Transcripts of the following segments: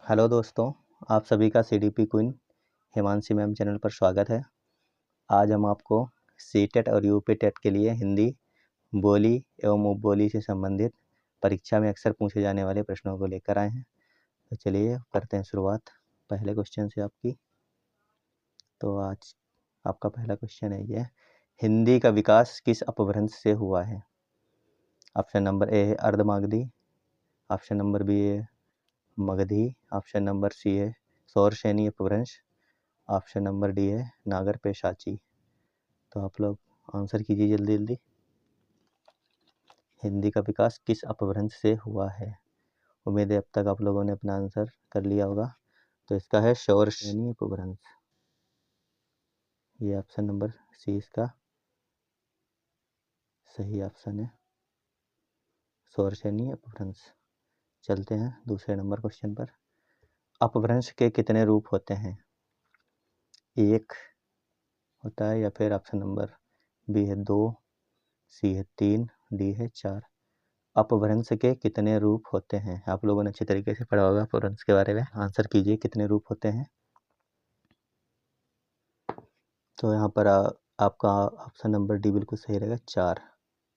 Hello दोस्तों, आप सभी का CDP queen Himanshi ma'am channel पर स्वागत है। आज हम आपको सीटेट और यूपी टेट के लिए हिंदी बोली एवं उपबोली से संबंधित परीक्षा में अक्सर पूछे जाने वाले प्रश्नों को लेकर आए हैं। तो चलिए करते हैं शुरुआत पहले क्वेश्चन से आपकी। तो आज आपका पहला क्वेश्चन है ये, हिंदी का विकास किस अपभ्रंश से हुआ है? ऑप्शन नंबर ए है अर्धमागधी, ऑप्शन नंबर बी है मगधी, ऑप्शन नंबर सी है सौरसेनी अपभ्रंश, ऑप्शन नंबर डी है नागर पेशाची। तो आप लोग आंसर कीजिए जल्दी जल्दी। हिंदी का विकास किस अपभ्रंश से हुआ है? उम्मीद है अब तक आप लोगों ने अपना आंसर कर लिया होगा। तो इसका है सौरसेनी अपभ्रंश। ये ऑप्शन नंबर सी इसका सही ऑप्शन है, सौरसेनी अपभ्रंश। चलते हैं दूसरे नंबर क्वेश्चन पर। अपभ्रंश के कितने रूप होते हैं? एक होता है या फिर ऑप्शन नंबर बी है 2, सी है 3, डी है 4। अपभ्रंश के कितने रूप होते हैं? आप लोगों ने अच्छे तरीके से पढ़ा होगा अपभ्रंश के बारे में। आंसर कीजिए कितने रूप होते हैं। तो यहाँ पर आपका ऑप्शन नंबर डी बिल्कुल सही रहेगा, 4।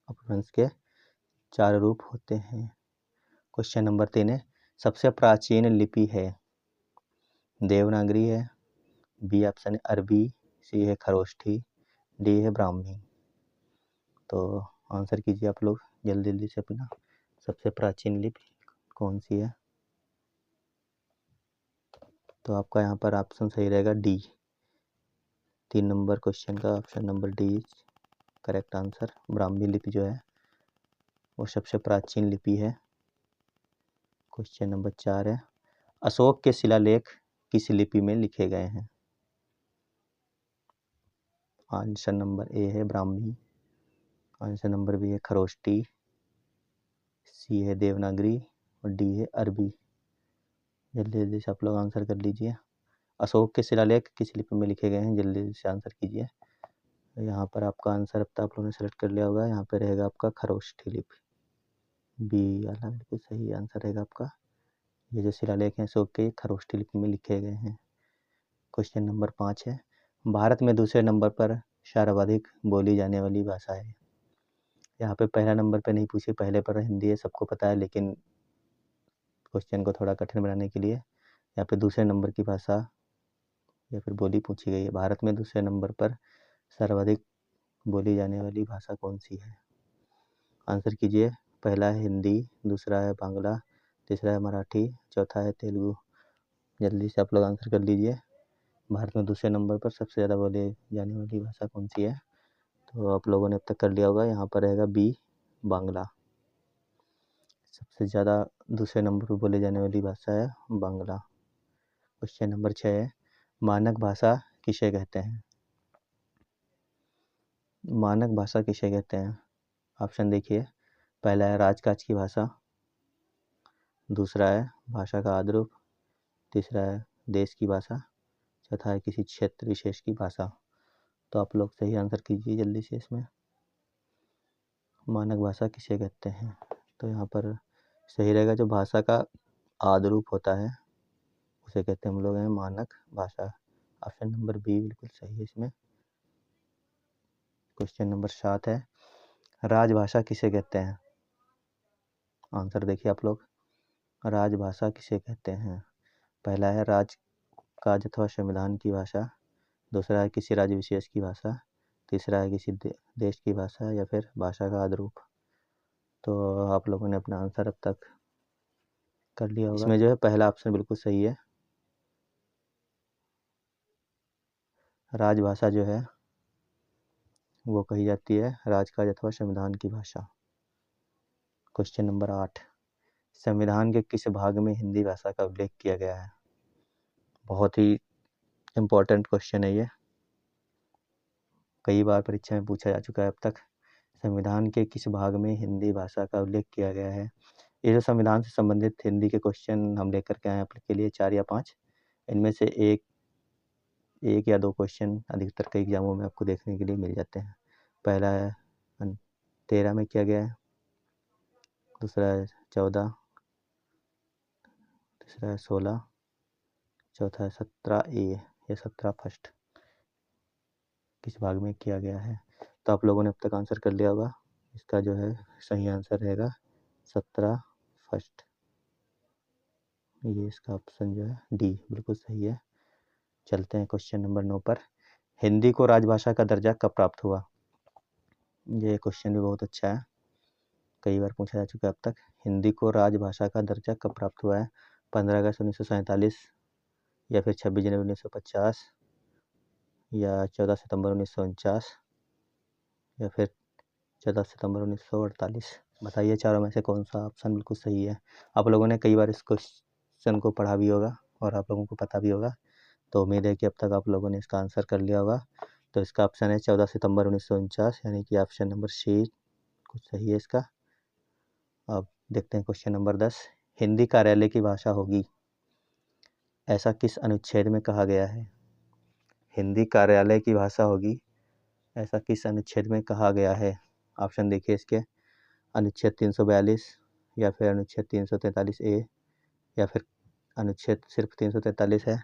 अपभ्रंश के 4 रूप होते हैं। क्वेश्चन नंबर 3 है, सबसे प्राचीन लिपि है? देवनागरी है, बी ऑप्शन है अरबी, सी है खरोष्ठी, डी है ब्राह्मी। तो आंसर कीजिए आप लोग जल्दी जल्दी से अपना। सबसे प्राचीन लिपि कौन सी है? तो आपका यहाँ पर ऑप्शन सही रहेगा डी। 3 नंबर क्वेश्चन का option number D correct answer. Brahmi लिपि जो है वो सबसे प्राचीन लिपि है। क्वेश्चन नंबर 4 है, अशोक के शिलालेख किस लिपि में लिखे गए हैं? आंसर नंबर ए है ब्राह्मी, आंसर नंबर बी है खरोष्टी, सी है देवनागरी और डी है अरबी। जल्दी जल्दी से आप लोग आंसर कर लीजिए। अशोक के शिलालेख किस लिपि में लिखे गए हैं? जल्दी जल्दी से आंसर कीजिए। यहाँ पर आपका आंसर अब तक आप लोगों ने सेलेक्ट कर लिया होगा। यहाँ पे रहेगा आपका खरोष्ठी लिपि, बी वाला बिल्कुल सही आंसर रहेगा आपका। ये जो शिलालेख हैं अशोक के खरोष्ठी लिपि में लिखे गए हैं। क्वेश्चन नंबर 5 है, भारत में दूसरे नंबर पर सर्वाधिक बोली जाने वाली भाषा है? यहाँ पे पहला नंबर पे नहीं पूछी, पहले पर हिंदी है, सबको पता है, लेकिन क्वेश्चन को थोड़ा कठिन बनाने के लिए यहाँ पे दूसरे नंबर की भाषा या फिर बोली पूछी गई है। भारत में दूसरे नंबर पर सर्वाधिक बोली जाने वाली भाषा कौन सी है? आंसर कीजिए। पहला है हिंदी, दूसरा है बांग्ला, तीसरा है मराठी, चौथा है तेलुगु। जल्दी से आप लोग आंसर कर लीजिए। भारत में दूसरे नंबर पर सबसे ज़्यादा बोले जाने वाली भाषा कौन सी है? तो आप लोगों ने अब तक कर लिया होगा। यहाँ पर रहेगा बी बांग्ला। सबसे ज़्यादा दूसरे नंबर पर बोले जाने वाली भाषा है बांग्ला। क्वेश्चन नंबर 6 है, मानक भाषा किसे कहते हैं? मानक भाषा किसे कहते हैं? ऑप्शन देखिए। पहला है राजकाज की भाषा, दूसरा है भाषा का आद्रूप, तीसरा है देश की भाषा, चौथा है किसी क्षेत्र विशेष की भाषा। तो आप लोग सही आंसर कीजिए जल्दी से इसमें। मानक भाषा किसे कहते हैं? तो यहाँ पर सही रहेगा जो भाषा का आद्रूप होता है उसे कहते हैं हम लोग हैं मानक भाषा। ऑप्शन नंबर बी बिल्कुल सही है इसमें। क्वेश्चन नंबर 7 है, राजभाषा किसे कहते हैं? आंसर देखिए आप लोग। राजभाषा किसे कहते हैं? पहला है राजकाज अथवा संविधान की भाषा, दूसरा है किसी राज्य विशेष की भाषा, तीसरा है किसी देश की भाषा या फिर भाषा का आद्रूप। तो आप लोगों ने अपना आंसर अब तक कर लिया होगा। इसमें जो है पहला ऑप्शन बिल्कुल सही है। राजभाषा जो है वो कही जाती है राजकाज अथवा संविधान की भाषा। क्वेश्चन नंबर 8, संविधान के किस भाग में हिंदी भाषा का उल्लेख किया गया है? बहुत ही इम्पोर्टेंट क्वेश्चन है ये, कई बार परीक्षा में पूछा जा चुका है अब तक। संविधान के किस भाग में हिंदी भाषा का उल्लेख किया गया है? ये जो संविधान से संबंधित हिंदी के क्वेश्चन हम लेकर के आए हैं आपके लिए 4 या 5, इनमें से एक या 2 क्वेश्चन अधिकतर कई एग्जामों में आपको देखने के लिए मिल जाते हैं। पहला है 13 में किया गया है, दूसरा है 14, तीसरा है 16 चौथा है 17A या 17 फर्स्ट, किस भाग में किया गया है। तो आप लोगों ने अब तक आंसर कर लिया होगा। इसका जो है सही आंसर रहेगा 17 फर्स्ट। ये इसका ऑप्शन जो है डी बिल्कुल सही है। चलते हैं क्वेश्चन नंबर 9 पर। हिंदी को राजभाषा का दर्जा कब प्राप्त हुआ। ये क्वेश्चन भी बहुत अच्छा है, कई बार पूछा जा चुका है अब तक। हिंदी को राजभाषा का दर्जा कब प्राप्त हुआ है। 15 अगस्त 1947 या फिर 26 जनवरी 1950 या 14 सितंबर 1949 या फिर 14 सितंबर 1948। बताइए चारों में से कौन सा ऑप्शन बिल्कुल सही है। आप लोगों ने कई बार इस क्वेश्चन को पढ़ा भी होगा और आप लोगों को पता भी होगा, तो उम्मीद है कि अब तक आप लोगों ने इसका आंसर कर लिया होगा। तो इसका ऑप्शन है 14 सितंबर 1949, यानी कि ऑप्शन नंबर सी कुछ सही है इसका। अब देखते हैं क्वेश्चन नंबर 10। हिंदी कार्यालय की भाषा होगी, ऐसा किस अनुच्छेद में कहा गया है। हिंदी कार्यालय की भाषा होगी, ऐसा किस अनुच्छेद में कहा गया है। ऑप्शन देखिए इसके, अनुच्छेद 342 या फिर अनुच्छेद 343A या फिर अनुच्छेद सिर्फ 343 है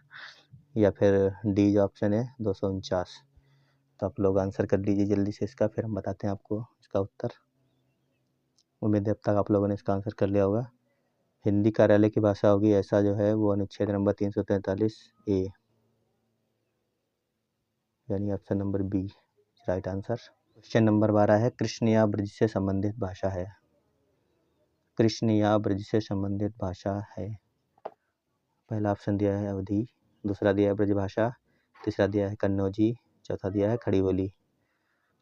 या फिर डी जो ऑप्शन है 249। तो आप लोग आंसर कर लीजिए जल्दी से इसका, फिर हम बताते हैं आपको इसका उत्तर। उम्मीद है अब तक आप लोगों ने इसका आंसर कर लिया होगा। हिंदी कार्यालय की भाषा होगी, ऐसा जो है वो अनुच्छेद नंबर 343A, यानी option number B right answer. Question number 12 है, कृष्ण या ब्रज से संबंधित भाषा है। कृष्ण या ब्रज से संबंधित भाषा है। पहला ऑप्शन दिया है अवधी, दूसरा दिया है ब्रजभाषा, तीसरा दिया है कन्नौजी, चौथा दिया है खड़ी बोली।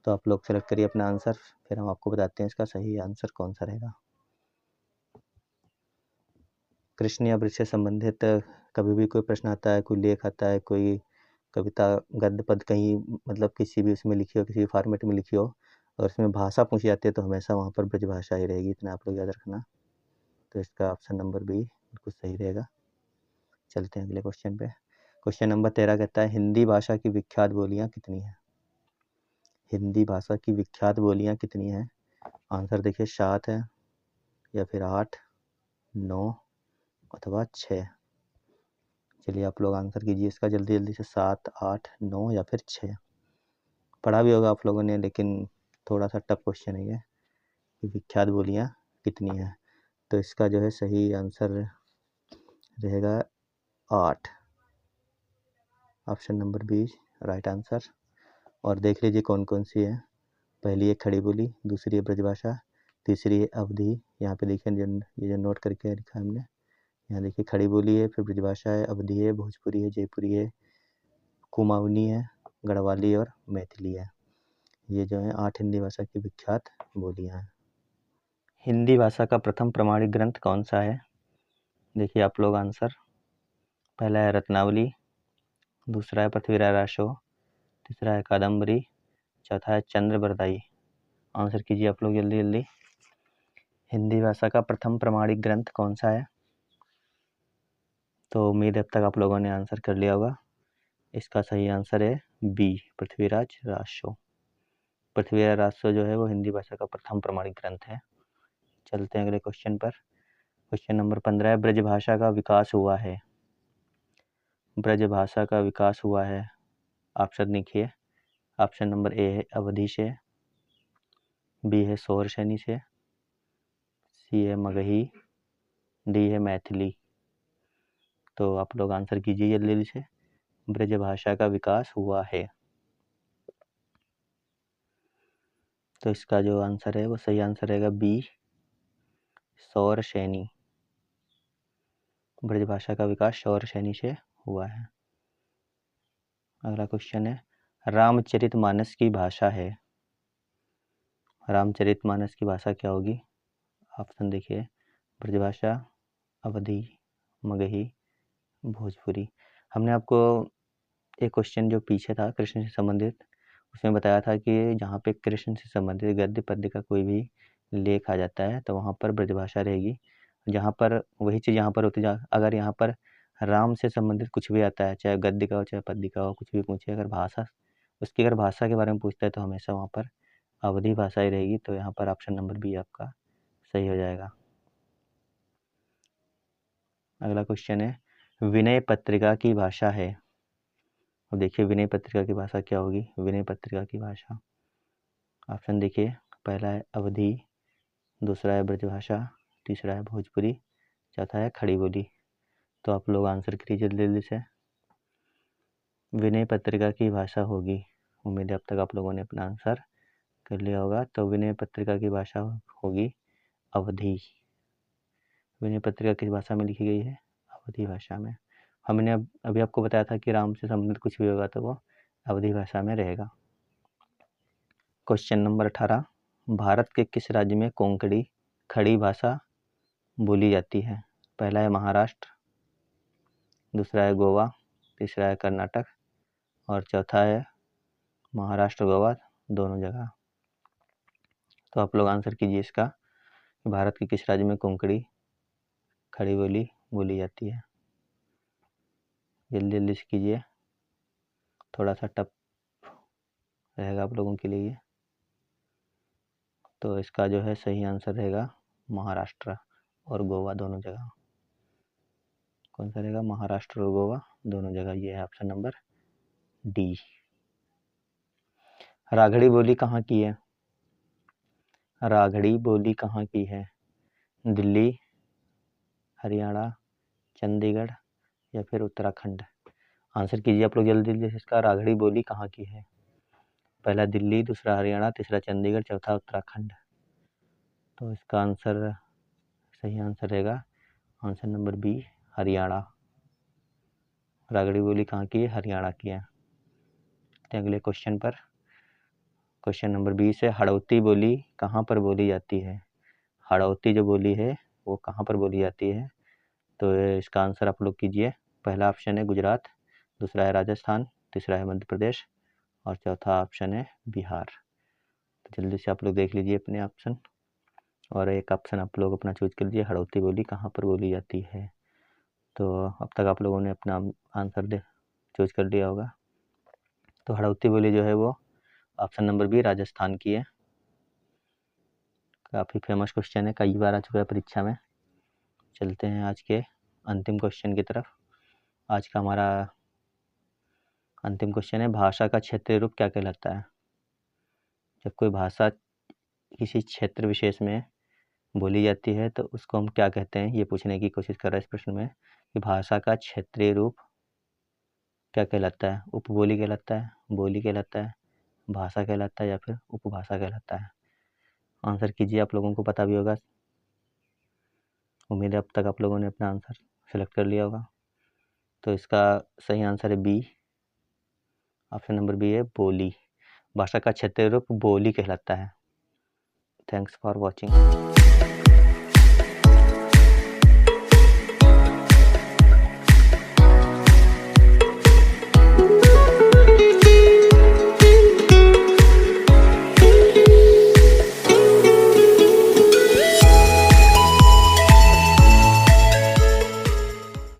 तो आप लोग सेलेक्ट करिए अपना आंसर, फिर हम आपको बताते हैं इसका सही आंसर कौन सा रहेगा। कृष्ण या ब्रज से संबंधित कभी भी कोई प्रश्न आता है, कोई लेख आता है, कोई कविता गद्य पद कहीं मतलब किसी भी उसमें लिखी हो, किसी भी फॉर्मेट में लिखी हो और उसमें भाषा पूछी जाती है तो हमेशा वहाँ पर ब्रजभाषा ही रहेगी, इतना आप लोग याद रखना। तो इसका ऑप्शन नंबर बी बिल्कुल सही रहेगा। चलते हैं अगले क्वेश्चन पे। क्वेश्चन नंबर 13 कहता है, हिंदी भाषा की विख्यात बोलियां कितनी हैं। हिंदी भाषा की विख्यात बोलियां कितनी हैं। आंसर देखिए 7 है या फिर 8, 9 अथवा 6। चलिए आप लोग आंसर कीजिए इसका जल्दी जल्दी से, 7, 8, 9 या फिर 6। पढ़ा भी होगा आप लोगों ने, लेकिन थोड़ा सा टफ क्वेश्चन है ये कि विख्यात बोलियां कितनी हैं। तो इसका जो है सही आंसर रहेगा 8, option number B right answer. और देख लीजिए कौन कौन सी है। पहली है खड़ी बोली, दूसरी है ब्रजभाषा, तीसरी है अवधी। यहाँ पे देखिए ये जो नोट करके लिखा है हमने, यहाँ देखिए खड़ी बोली है, फिर ब्रजभाषा है, अवधी है, भोजपुरी है, जयपुरी है, कुमाऊनी है, गढ़वाली और मैथिली है। ये जो है 8 हिंदी भाषा की विख्यात बोलियाँ हैं। हिंदी भाषा का प्रथम प्रमाणिक ग्रंथ कौन सा है। देखिए आप लोग आंसर, पहला है रत्नावली, दूसरा है पृथ्वीराज रासो, तीसरा है कादम्बरी, चौथा है चंद्रबरदाई। आंसर कीजिए आप लोग जल्दी जल्दी। हिंदी भाषा का प्रथम प्रमाणिक ग्रंथ कौन सा है। तो उम्मीद है अब तक आप लोगों ने आंसर कर लिया होगा। इसका सही आंसर है बी पृथ्वीराज रासो। पृथ्वीराज रासो जो है वो हिंदी भाषा का प्रथम प्रमाणिक ग्रंथ है। चलते हैं अगले क्वेश्चन पर। क्वेश्चन नंबर 15 है, ब्रजभाषा का विकास हुआ है। ब्रजभाषा का विकास हुआ है, ऑप्शन देखिए। ऑप्शन नंबर ए है अवधी से, बी है सौरसैनी से, सी है मगही, डी है मैथिली। तो आप लोग आंसर कीजिए जल्दी जल्दी से। ब्रजभाषा का विकास हुआ है, तो इसका जो आंसर है वो सही आंसर रहेगा बी सौरसैनी। ब्रजभाषा का विकास सौरसैनी से हुआ है। अगला क्वेश्चन है, रामचरितमानस की भाषा है। रामचरितमानस की भाषा क्या होगी। ऑप्शन देखिए, ब्रजभाषा, अवधी, मगही, भोजपुरी। हमने आपको एक क्वेश्चन जो पीछे था कृष्ण से संबंधित, उसमें बताया था कि जहाँ पे कृष्ण से संबंधित गद्य पद्य का कोई भी लेख आ जाता है तो वहाँ पर ब्रजभाषा रहेगी। जहाँ पर वही चीज़ यहाँ पर होती है, अगर यहाँ पर राम से संबंधित कुछ भी आता है, चाहे गद्य का हो चाहे पद्य का हो, कुछ भी पूछे, अगर भाषा उसकी अगर भाषा के बारे में पूछता है तो हमेशा वहाँ पर अवधी भाषा ही रहेगी। तो यहाँ पर ऑप्शन नंबर बी आपका सही हो जाएगा। अगला क्वेश्चन है, विनय पत्रिका की भाषा है। अब देखिए विनय पत्रिका की भाषा क्या होगी। विनय पत्रिका की भाषा, ऑप्शन देखिए, पहला है अवधी, दूसरा है ब्रजभाषा, तीसरा है भोजपुरी, चौथा है खड़ी बोली। तो आप लोग आंसर कीजिए जल्दी से। विनय पत्रिका की भाषा होगी, उम्मीद है अब तक आप लोगों ने अपना आंसर कर लिया होगा। तो विनय पत्रिका की भाषा होगी अवधी। विनय पत्रिका किस भाषा में लिखी गई है? अवधी भाषा में। हमने अभी आपको बताया था कि राम से संबंधित कुछ भी होगा तो वो अवधी भाषा में रहेगा। क्वेश्चन नंबर 18, भारत के किस राज्य में कोंकणी खड़ी भाषा बोली जाती है? पहला है महाराष्ट्र, दूसरा है गोवा, तीसरा है कर्नाटक और चौथा है महाराष्ट्र गोवा दोनों जगह। तो आप लोग आंसर कीजिए इसका, भारत के किस राज्य में कोंकणी खड़ी बोली बोली जाती है। जल्दी जल्दी से कीजिए, थोड़ा सा टफ रहेगा आप लोगों के लिए। तो इसका जो है सही आंसर रहेगा महाराष्ट्र और गोवा दोनों जगह। कौन सा रहेगा? महाराष्ट्र और गोवा दोनों जगह। ये है ऑप्शन नंबर डी। राघड़ी बोली कहाँ की है? राघड़ी बोली कहाँ की है? दिल्ली, हरियाणा, चंडीगढ़ या फिर उत्तराखंड? आंसर कीजिए आप लोग जल्दी जल्दी। इसका राघड़ी बोली कहाँ की है? पहला दिल्ली, दूसरा हरियाणा, तीसरा चंडीगढ़, चौथा उत्तराखंड। तो इसका आंसर, सही आंसर रहेगा आंसर नंबर बी, हरियाणा। राघड़ी बोली कहाँ की है? हरियाणा की है। अगले क्वेश्चन पर, क्वेश्चन नंबर 20 है, हड़ौती बोली कहाँ पर बोली जाती है? हड़ौती जो बोली है वो कहाँ पर बोली जाती है? तो इसका आंसर आप लोग कीजिए। पहला ऑप्शन है गुजरात, दूसरा है राजस्थान, तीसरा है मध्य प्रदेश और चौथा ऑप्शन है बिहार। तो जल्दी से आप लोग देख लीजिए अपने ऑप्शन और एक ऑप्शन आप लोग अपना चूज कर लीजिए, हड़ौती बोली कहाँ पर बोली जाती है। तो अब तक आप लोगों ने अपना आंसर चूज कर लिया होगा। तो हड़ौती बोली जो है वो ऑप्शन नंबर बी राजस्थान की है। काफ़ी फेमस क्वेश्चन है, कई बार आ चुका है परीक्षा में। चलते हैं आज के अंतिम क्वेश्चन की तरफ। आज का हमारा अंतिम क्वेश्चन है, भाषा का क्षेत्रीय रूप क्या कहलाता है? जब कोई भाषा किसी क्षेत्र विशेष में बोली जाती है तो उसको हम क्या कहते हैं, ये पूछने की कोशिश कर रहा है इस प्रश्न में कि भाषा का क्षेत्रीय रूप क्या कहलाता है? उपबोली कहलाता है, बोली कहलाता है, भाषा कहलाता है या फिर उपभाषा कहलाता है? आंसर कीजिए, आप लोगों को पता भी होगा। उम्मीद है अब तक आप लोगों ने अपना आंसर सेलेक्ट कर लिया होगा। तो इसका सही आंसर है बी, ऑप्शन नंबर बी है बोली। भाषा का क्षेत्रीय रूप बोली कहलाता है। Thanks for watching.